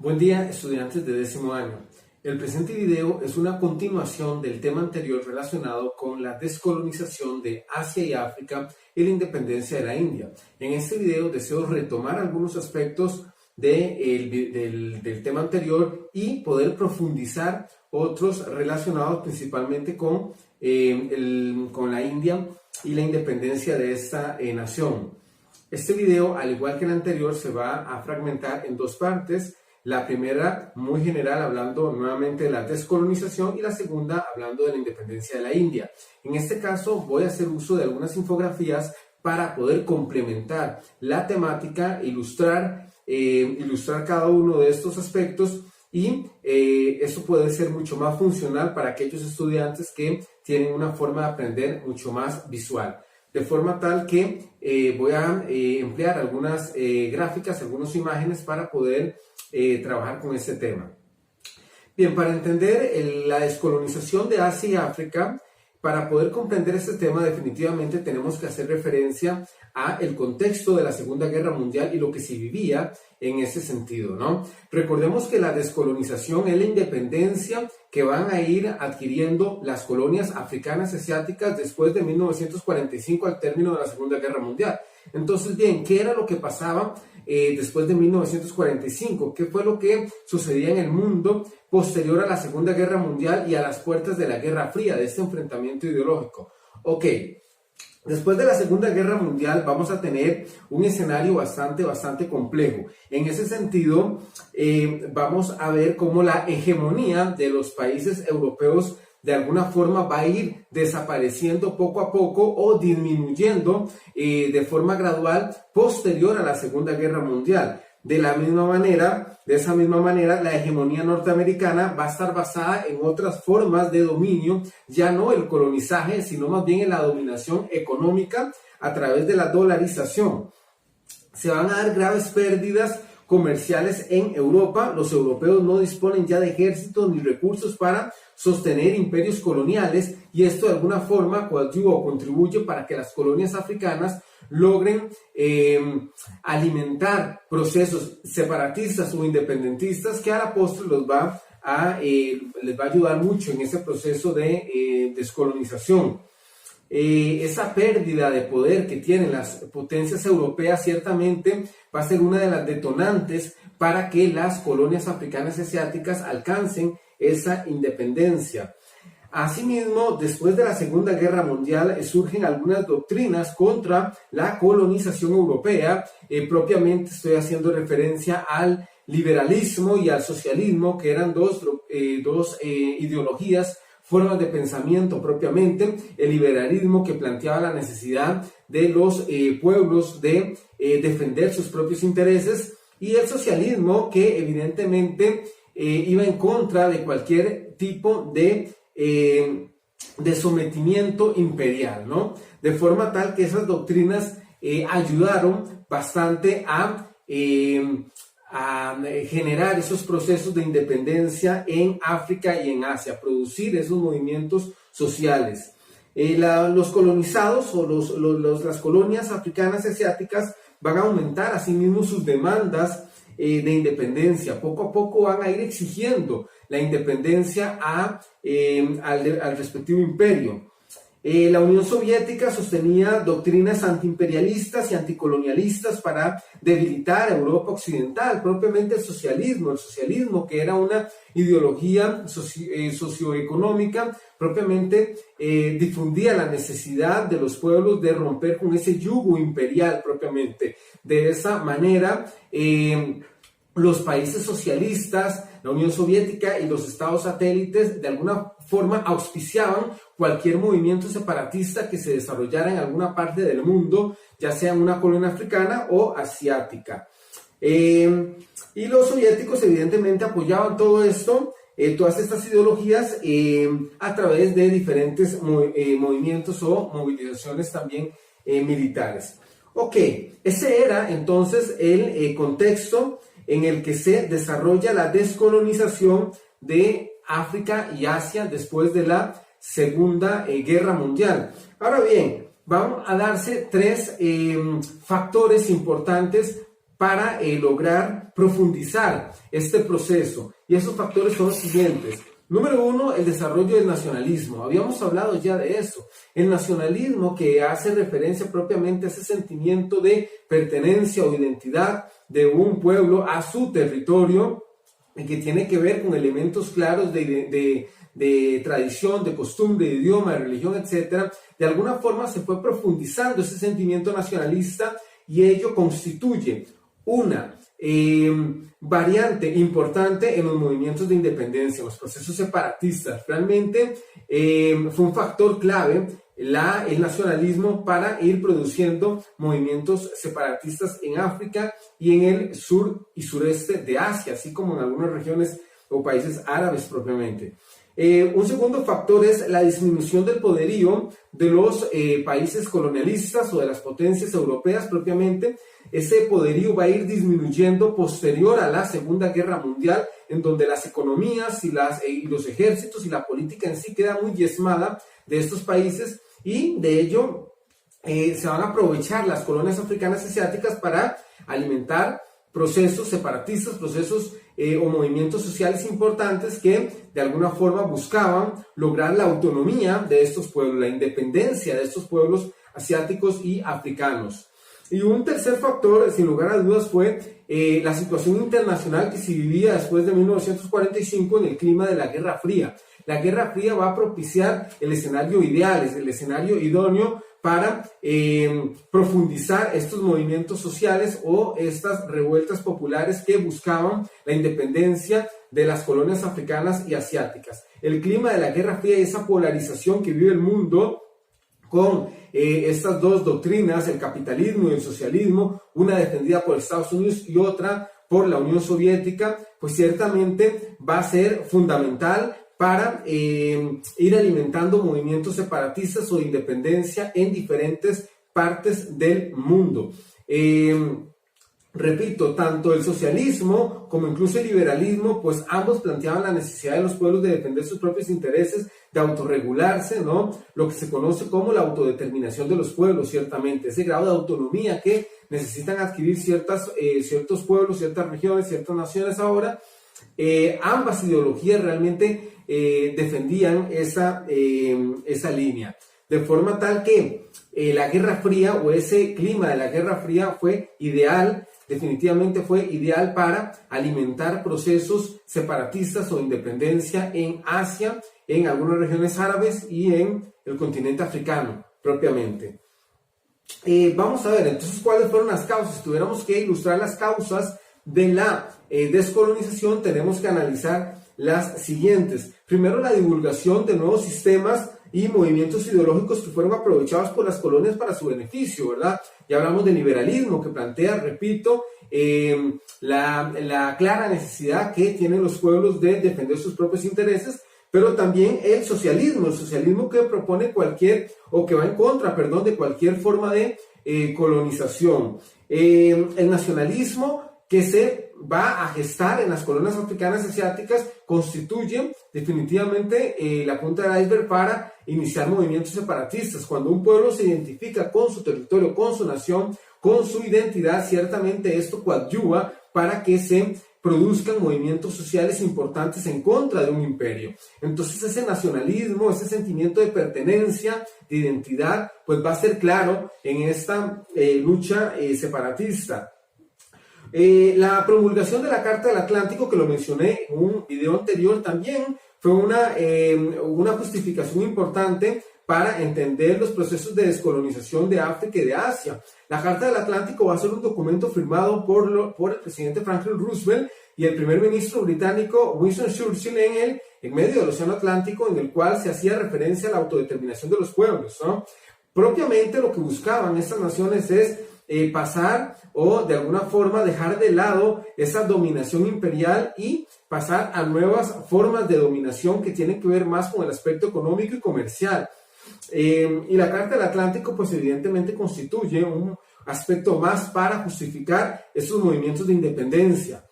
Buen día, estudiantes de 10º año. El presente video es una continuación del tema anterior relacionado con la descolonización de Asia y África y la independencia de la India. En este video deseo retomar algunos aspectos del tema anterior y poder profundizar otros relacionados principalmente con la India y la independencia de esta nación. Este video, al igual que el anterior, se va a fragmentar en dos partes. La primera, muy general, hablando nuevamente de la descolonización, y la segunda, hablando de la independencia de la India. En este caso, voy a hacer uso de algunas infografías para poder complementar la temática, ilustrar cada uno de estos aspectos, y eso puede ser mucho más funcional para aquellos estudiantes que tienen una forma de aprender mucho más visual. De forma tal que voy a emplear algunas gráficas, algunas imágenes para poder trabajar con este tema. Bien, para entender la descolonización de Asia y África, para poder comprender este tema definitivamente tenemos que hacer referencia a el contexto de la Segunda Guerra Mundial y lo que se vivía en ese sentido, ¿no? Recordemos que la descolonización es la independencia que van a ir adquiriendo las colonias africanas y asiáticas después de 1945, al término de la Segunda Guerra Mundial. Entonces, bien, ¿qué era lo que pasaba después de 1945? ¿Qué fue lo que sucedía en el mundo posterior a la Segunda Guerra Mundial y a las puertas de la Guerra Fría, de este enfrentamiento ideológico? Ok, después de la Segunda Guerra Mundial vamos a tener un escenario bastante complejo. En ese sentido, vamos a ver cómo la hegemonía de los países europeos de alguna forma va a ir desapareciendo poco a poco o disminuyendo de forma gradual posterior a la Segunda Guerra Mundial. De esa misma manera, la hegemonía norteamericana va a estar basada en otras formas de dominio, ya no el colonizaje, sino más bien en la dominación económica a través de la dolarización. Se van a dar graves pérdidas comerciales en Europa. Los europeos no disponen ya de ejércitos ni recursos para sostener imperios coloniales, y esto de alguna forma coadyuva o contribuye para que las colonias africanas logren alimentar procesos separatistas o independentistas que a la postre les va a ayudar mucho en ese proceso de descolonización. Esa pérdida de poder que tienen las potencias europeas ciertamente va a ser una de las detonantes para que las colonias africanas y asiáticas alcancen esa independencia. Asimismo, después de la Segunda Guerra Mundial surgen algunas doctrinas contra la colonización europea. Propiamente estoy haciendo referencia al liberalismo y al socialismo, que eran dos ideologías, formas de pensamiento propiamente. El liberalismo, que planteaba la necesidad de los pueblos de defender sus propios intereses, y el socialismo, que evidentemente iba en contra de cualquier tipo de sometimiento imperial, ¿no? De forma tal que esas doctrinas ayudaron bastante a generar esos procesos de independencia en África y en Asia, producir esos movimientos sociales. Los colonizados o las colonias africanas y asiáticas van a aumentar asimismo sus demandas de independencia. Poco a poco van a ir exigiendo la independencia al respectivo imperio. La Unión Soviética sostenía doctrinas antiimperialistas y anticolonialistas para debilitar a Europa Occidental. Propiamente el socialismo, que era una ideología socioeconómica, propiamente difundía la necesidad de los pueblos de romper con ese yugo imperial propiamente. De esa manera, los países socialistas, la Unión Soviética y los estados satélites de alguna forma auspiciaban cualquier movimiento separatista que se desarrollara en alguna parte del mundo, ya sea en una colonia africana o asiática. Y los soviéticos evidentemente apoyaban todo esto, todas estas ideologías a través de diferentes movimientos o movilizaciones también militares. Ok, ese era entonces el contexto en el que se desarrolla la descolonización de África y Asia después de la Segunda Guerra Mundial. Ahora bien, van a darse tres factores importantes para lograr profundizar este proceso. Y esos factores son los siguientes. Número uno, el desarrollo del nacionalismo. Habíamos hablado ya de eso. El nacionalismo, que hace referencia propiamente a ese sentimiento de pertenencia o identidad de un pueblo a su territorio, y que tiene que ver con elementos claros de tradición, de costumbre, de idioma, de religión, etc. De alguna forma se fue profundizando ese sentimiento nacionalista y ello constituye una variante importante en los movimientos de independencia, en los procesos separatistas. Realmente fue un factor clave el nacionalismo para ir produciendo movimientos separatistas en África y en el sur y sureste de Asia, así como en algunas regiones o países árabes propiamente. Un segundo factor es la disminución del poderío de los países colonialistas o de las potencias europeas propiamente. Ese poderío va a ir disminuyendo posterior a la Segunda Guerra Mundial, en donde las economías y los ejércitos y la política en sí queda muy diezmada de estos países, y de ello se van a aprovechar las colonias africanas y asiáticas para alimentar procesos separatistas, procesos o movimientos sociales importantes que de alguna forma buscaban lograr la autonomía de estos pueblos, la independencia de estos pueblos asiáticos y africanos. Y un tercer factor, sin lugar a dudas, fue la situación internacional que se vivía después de 1945 en el clima de la Guerra Fría. La Guerra Fría va a propiciar el escenario ideal, el escenario idóneo para profundizar estos movimientos sociales o estas revueltas populares que buscaban la independencia de las colonias africanas y asiáticas. El clima de la Guerra Fría y esa polarización que vive el mundo con estas dos doctrinas, el capitalismo y el socialismo, una defendida por Estados Unidos y otra por la Unión Soviética, pues ciertamente va a ser fundamental para ir alimentando movimientos separatistas o de independencia en diferentes partes del mundo. Repito, tanto el socialismo como incluso el liberalismo, pues ambos planteaban la necesidad de los pueblos de defender sus propios intereses, de autorregularse, ¿no? Lo que se conoce como la autodeterminación de los pueblos, ciertamente, ese grado de autonomía que necesitan adquirir ciertos pueblos, ciertas regiones, ciertas naciones ahora. Ambas ideologías realmente defendían esa línea, de forma tal que la Guerra Fría o ese clima de la Guerra Fría fue ideal, definitivamente fue ideal para alimentar procesos separatistas o independencia en Asia, en algunas regiones árabes y en el continente africano propiamente. Vamos a ver entonces cuáles fueron las causas. Si tuviéramos que ilustrar las causas de la descolonización, tenemos que analizar las siguientes. Primero, la divulgación de nuevos sistemas y movimientos ideológicos que fueron aprovechados por las colonias para su beneficio, ¿verdad? Ya hablamos del liberalismo, que plantea, repito, la clara necesidad que tienen los pueblos de defender sus propios intereses, pero también el socialismo que propone que va en contra, de cualquier forma de colonización. El nacionalismo que se va a gestar en las colonias africanas y asiáticas constituye definitivamente la punta del iceberg para iniciar movimientos separatistas. Cuando un pueblo se identifica con su territorio, con su nación, con su identidad, ciertamente esto coadyuva para que se produzcan movimientos sociales importantes en contra de un imperio. Entonces ese nacionalismo, ese sentimiento de pertenencia, de identidad, pues va a ser claro en esta lucha separatista. La promulgación de la Carta del Atlántico, que lo mencioné en un video anterior, también fue una justificación importante para entender los procesos de descolonización de África y de Asia. La Carta del Atlántico va a ser un documento firmado por el presidente Franklin Roosevelt y el primer ministro británico Winston Churchill en medio del Océano Atlántico, en el cual se hacía referencia a la autodeterminación de los pueblos, ¿no? Propiamente lo que buscaban estas naciones es pasar o de alguna forma dejar de lado esa dominación imperial y pasar a nuevas formas de dominación que tienen que ver más con el aspecto económico y comercial. Y la Carta del Atlántico pues evidentemente constituye un aspecto más para justificar esos movimientos de independencia.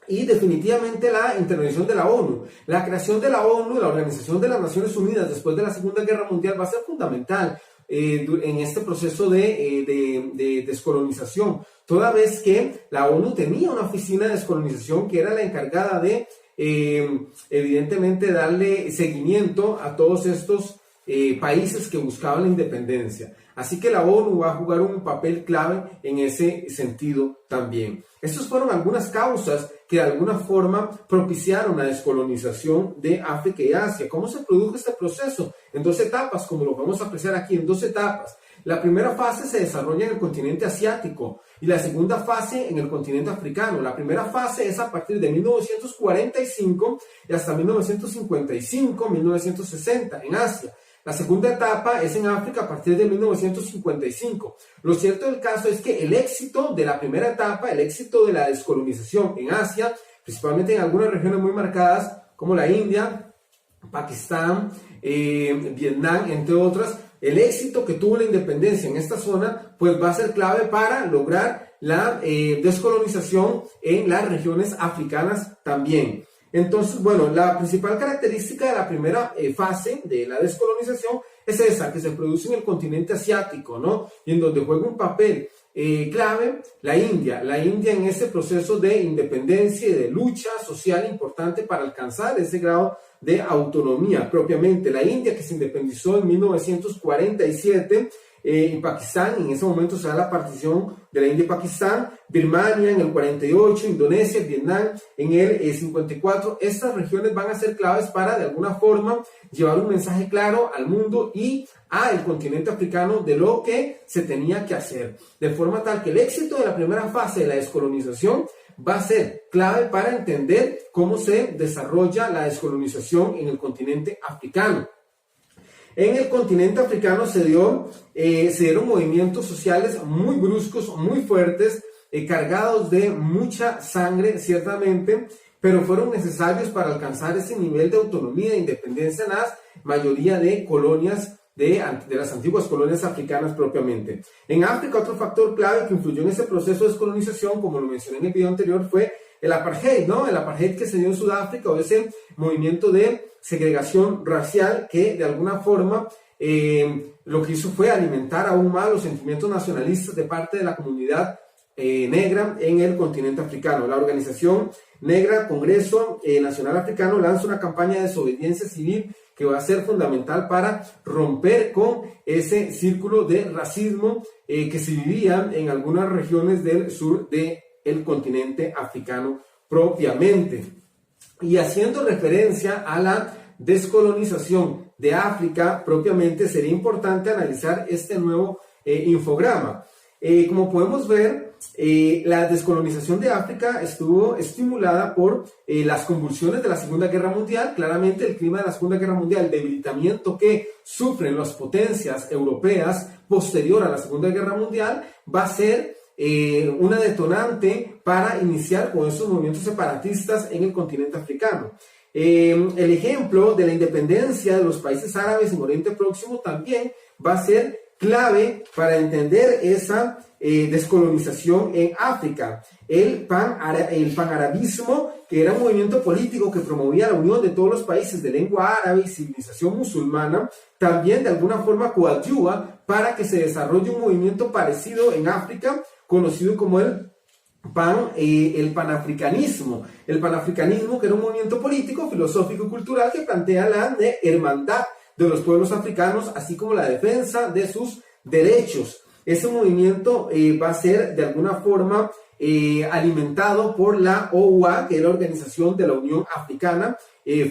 Y definitivamente la intervención de la ONU. La creación de la ONU, la Organización de las Naciones Unidas después de la Segunda Guerra Mundial, va a ser fundamental. en este proceso de descolonización, toda vez que la ONU tenía una oficina de descolonización que era la encargada de, evidentemente, darle seguimiento a todos estos países que buscaban la independencia. Así que la ONU va a jugar un papel clave en ese sentido también. Estas fueron algunas causas que de alguna forma propiciaron la descolonización de África y Asia. ¿Cómo se produjo este proceso? En dos etapas, como lo vamos a apreciar aquí, en dos etapas. La primera fase se desarrolla en el continente asiático y la segunda fase en el continente africano. La primera fase es a partir de 1945 y hasta 1955, 1960 en Asia. La segunda etapa es en África a partir de 1955. Lo cierto del caso es que el éxito de la primera etapa, el éxito de la descolonización en Asia, principalmente en algunas regiones muy marcadas como la India, Pakistán, Vietnam, entre otras, el éxito que tuvo la independencia en esta zona, pues va a ser clave para lograr la descolonización en las regiones africanas también. Entonces, bueno, la principal característica de la primera fase de la descolonización es esa, que se produce en el continente asiático, ¿no? Y en donde juega un papel clave la India en ese proceso de independencia y de lucha social importante para alcanzar ese grado de autonomía propiamente. La India, que se independizó en 1947, y Pakistán, en ese momento se da la partición de la India y Pakistán, Birmania en el 48, Indonesia, Vietnam en el 54. Estas regiones van a ser claves para de alguna forma llevar un mensaje claro al mundo y al continente africano de lo que se tenía que hacer, de forma tal que el éxito de la primera fase de la descolonización va a ser clave para entender cómo se desarrolla la descolonización en el continente africano. En el continente africano se dieron movimientos sociales muy bruscos, muy fuertes, cargados de mucha sangre, ciertamente, pero fueron necesarios para alcanzar ese nivel de autonomía e independencia en la mayoría de colonias de las antiguas colonias africanas propiamente. En África, otro factor clave que influyó en ese proceso de descolonización, como lo mencioné en el video anterior, fue el apartheid, ¿no? El apartheid que se dio en Sudáfrica, o ese movimiento de segregación racial que de alguna forma lo que hizo fue alimentar aún más los sentimientos nacionalistas de parte de la comunidad negra en el continente africano. La organización negra Congreso Nacional Africano lanza una campaña de desobediencia civil que va a ser fundamental para romper con ese círculo de racismo que se vivía en algunas regiones del sur del continente africano propiamente. Y haciendo referencia a la descolonización de África propiamente, sería importante analizar este nuevo infograma. Como podemos ver, la descolonización de África estuvo estimulada por las convulsiones de la Segunda Guerra Mundial. Claramente el clima de la Segunda Guerra Mundial, el debilitamiento que sufren las potencias europeas posterior a la Segunda Guerra Mundial, va a ser una detonante para iniciar con esos movimientos separatistas en el continente africano. El ejemplo de la independencia de los países árabes en Oriente Próximo también va a ser clave para entender esa descolonización en África. El panarabismo, que era un movimiento político que promovía la unión de todos los países de lengua árabe y civilización musulmana, también de alguna forma coadyuva para que se desarrolle un movimiento parecido en África, conocido como el panafricanismo. El panafricanismo, que era un movimiento político, filosófico y cultural que plantea la hermandad de los pueblos africanos, así como la defensa de sus derechos. Ese movimiento va a ser de alguna forma alimentado por la OUA, que es la Organización de la Unión Africana,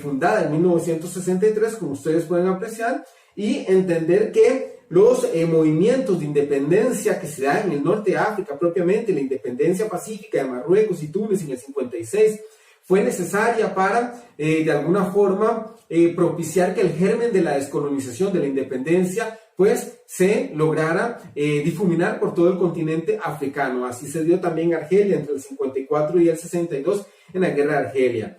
fundada en 1963, como ustedes pueden apreciar, y entender que los movimientos de independencia que se dan en el norte de África propiamente, la independencia pacífica de Marruecos y Túnez en el 56, fue necesaria para, de alguna forma, propiciar que el germen de la descolonización, de la independencia, pues se lograra difuminar por todo el continente africano. Así se dio también en Argelia entre el 54 y el 62 en la guerra de Argelia.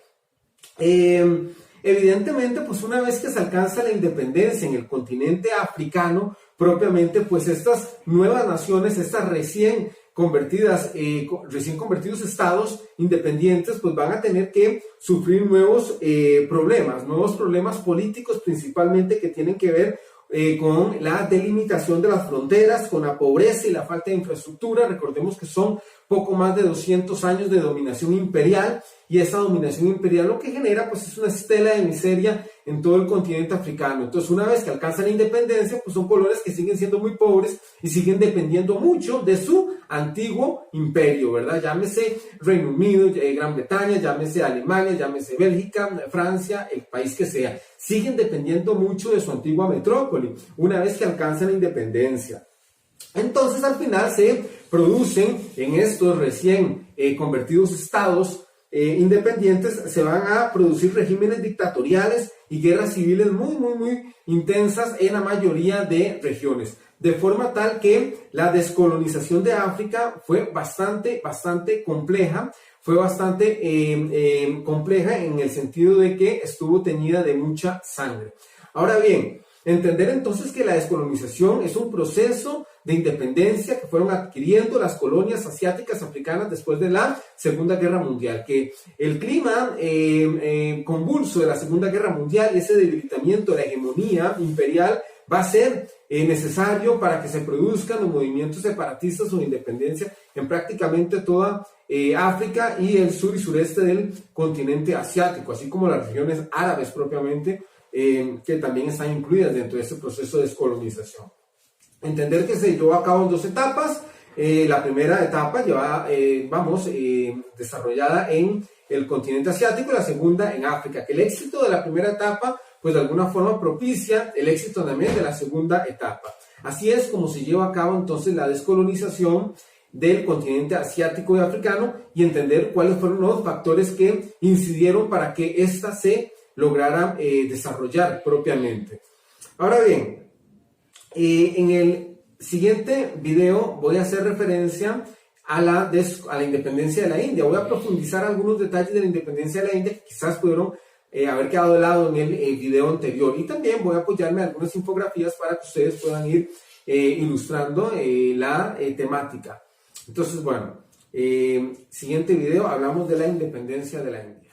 Evidentemente, pues una vez que se alcanza la independencia en el continente africano, propiamente, pues estas nuevas naciones, estas recién convertidos estados independientes, pues van a tener que sufrir nuevos problemas políticos principalmente, que tienen que ver con la delimitación de las fronteras, con la pobreza y la falta de infraestructura. Recordemos que son poco más de 200 años de dominación imperial, y esa dominación imperial lo que genera pues es una estela de miseria en todo el continente africano. Entonces, una vez que alcanzan la independencia, pues son colonias que siguen siendo muy pobres y siguen dependiendo mucho de su antiguo imperio, ¿verdad? Llámese Reino Unido, Gran Bretaña, llámese Alemania, llámese Bélgica, Francia, el país que sea. Siguen dependiendo mucho de su antigua metrópoli una vez que alcanzan la independencia. Entonces, al final se producen en estos recién convertidos estados independientes, se van a producir regímenes dictatoriales y guerras civiles muy intensas en la mayoría de regiones, de forma tal que la descolonización de África fue bastante compleja. Fue bastante compleja en el sentido de que estuvo teñida de mucha sangre. Ahora bien, entender entonces que la descolonización es un proceso de independencia que fueron adquiriendo las colonias asiáticas africanas después de la Segunda Guerra Mundial, que el clima convulso de la Segunda Guerra Mundial y ese debilitamiento de la hegemonía imperial va a ser necesario para que se produzcan los movimientos separatistas o de independencia en prácticamente toda África y el sur y sureste del continente asiático, así como las regiones árabes propiamente, que también están incluidas dentro de este proceso de descolonización. Entender que se llevó a cabo en dos etapas. La primera etapa desarrollada en el continente asiático, y la segunda en África, que el éxito de la primera etapa pues de alguna forma propicia el éxito también de la segunda etapa. Así es como se lleva a cabo entonces la descolonización del continente asiático y africano, y entender cuáles fueron los factores que incidieron para que ésta se lograra desarrollar propiamente. Ahora bien, en el siguiente video voy a hacer referencia a la independencia de la India. Voy a profundizar algunos detalles de la independencia de la India que quizás pudieron haber quedado de lado en el video anterior, y también voy a apoyarme en algunas infografías para que ustedes puedan ir ilustrando la temática. Entonces, bueno, siguiente video, hablamos de la independencia de la India.